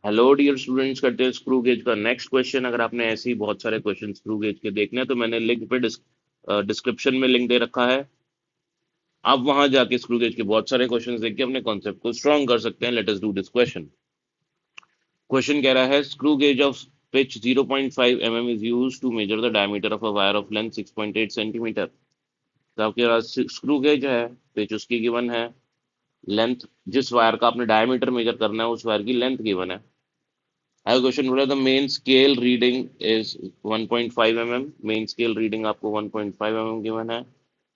Hello dear students, करते हैं screw gauge का नेक्स्ट क्वेश्चन। अगर आपने ऐसे ही बहुत सारे क्वेश्चन स्क्रू गेज के देखने हैं तो मैंने लिंक पे डिस्क्रिप्शन में लिंक दे रखा है। आप वहां जाके स्क्रू गेज के बहुत सारे क्वेश्चन देख के अपने कॉन्सेप्ट को स्ट्रॉन्ग कर सकते हैं। Let us do this question. Question कह रहा है screw gauge of pitch 0.5 mm is used to measure the diameter of a wire of length 6.8 centimetre. तो आपके पास स्क्रू गेज है, पिच उसकी गिवन है, लेंथ जिस वायर का आपने डायमीटर मेजर करना है उस वायर की लेंथ गिवन है। I have a question बोला the main scale reading is 1.5 mm, main scale reading आपको 1.5 mm given है,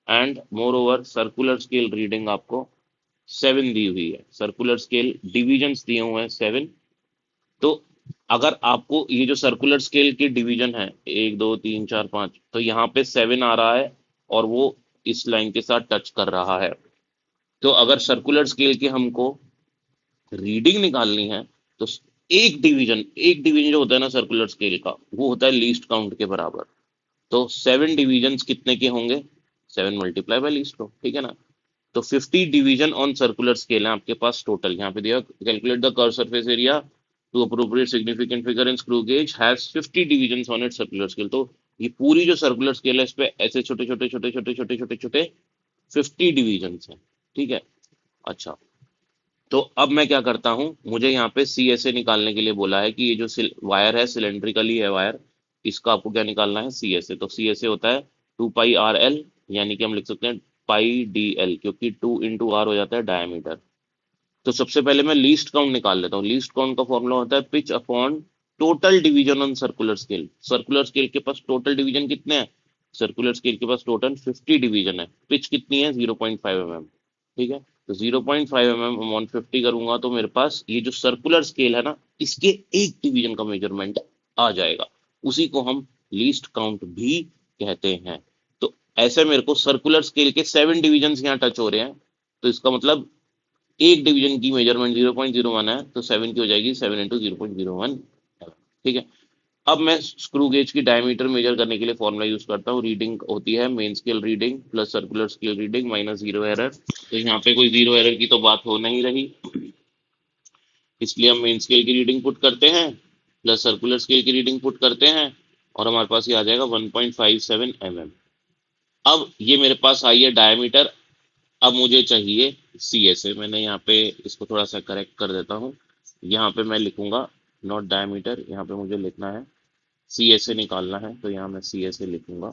and moreover circular scale reading आपको 7 दी हुई है। सर्कुलर स्केल डिविजन्स दिए हुए हैं 7। तो अगर आपको ये जो सर्कुलर स्केल की डिवीजन है 1 2 3 4 5, तो यहाँ पे 7 आ रहा है और वो इस लाइन के साथ टच कर रहा है। तो अगर सर्कुलर स्केल की हमको रीडिंग निकालनी है तो एक डिवीजन जो होता है ना सर्कुलर स्केल का, वो होता है लीस्ट काउंट के बराबर। तो 7 डिवीजन कितने के होंगे? 7 × लीस्ट काउंट, ठीक है ना। तो 50 डिवीजन ऑन सर्कुलर स्केल है आपके पास टोटल। यहाँ पे दिया calculate the curve surface area to appropriate significant figure in screw gauge has 50 division on it circular scale. तो ये पूरी जो सर्कुलर स्केल है इस पे ऐसे छोटे छोटे छोटे छोटे छोटे छोटे छोटे 50 डिवीजन है, ठीक है। अच्छा, तो अब मैं क्या करता हूँ, मुझे यहाँ पे सी एस ए निकालने के लिए बोला है कि ये जो वायर है सिलेंड्रिकली है वायर, इसका आपको क्या निकालना है? C S A. तो सी एस ए होता है 2 π r l, यानी कि हम लिख सकते हैं π d l, क्योंकि 2 × r हो जाता है डायमीटर। तो सबसे पहले मैं लीस्ट काउंट निकाल लेता हूँ। लीस्ट काउंट का फॉर्मूला होता है pitch upon total division on circular scale. Circular scale के पास टोटल डिवीजन कितने हैं? सर्कुलर स्केल के पास टोटल 50 डिवीजन है। पिच कितनी है? 0.5 mm, ठीक है। तो 0.5 mm अपॉन 50 करूंगा तो मेरे पास ये जो सर्कुलर स्केल है ना, इसके एक डिवीजन का मेजरमेंट आ जाएगा। उसी को हम लीस्ट काउंट भी कहते हैं। तो ऐसे मेरे को सर्कुलर स्केल के 7 डिवीजन यहाँ टच हो रहे हैं। तो इसका मतलब एक डिवीजन की मेजरमेंट 0.01 है, तो 7 की हो जाएगी 7 × 0.01 ठीक है। अब मैं स्क्रू गेज की डायमीटर मेजर करने के लिए फॉर्मूला यूज करता हूँ। रीडिंग होती है main scale reading plus circular scale reading minus zero error. तो यहाँ पे कोई जीरो एरर की तो बात हो नहीं रही, इसलिए हम मेन स्केल की रीडिंग पुट करते हैं प्लस सर्कुलर स्केल की रीडिंग पुट करते हैं और हमारे पास ये आ जाएगा 1.57 mm। अब ये मेरे पास आई है डायमीटर। अब मुझे चाहिए सी एस ए। मैंने यहाँ पे इसको थोड़ा सा करेक्ट कर देता हूँ। यहाँ पे मैं लिखूंगा नॉट डायमीटर, यहाँ पे मुझे लिखना है सी एस ए निकालना है, तो यहाँ मैं सी एस ए लिखूंगा।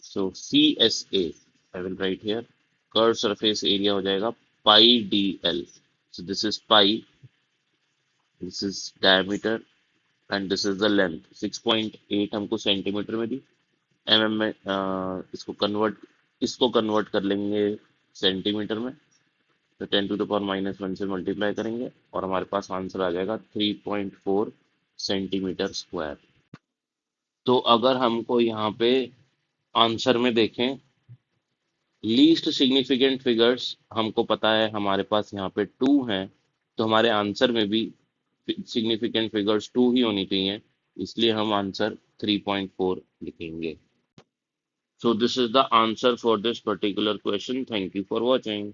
So C S A I will write here, curve surface area हो जाएगा pi D L. So this is pi, this is diameter and this is the length. 6.8 हमको सेंटीमीटर में दी, एम एम में इसको convert कर लेंगे centimetre में। तो 10⁻⁻1 से मल्टीप्लाई करेंगे और हमारे पास आंसर आ जाएगा 3.4 सेंटीमीटर स्क्वायर। तो अगर हमको यहाँ पे आंसर में देखें, लीस्ट सिग्निफिकेंट फिगर्स हमको पता है हमारे पास यहाँ पे 2 हैं, तो हमारे आंसर में भी सिग्निफिकेंट फिगर्स 2 ही होनी चाहिए, इसलिए हम आंसर 3.4 लिखेंगे। So this is the answer for this particular question. Thank you for watching.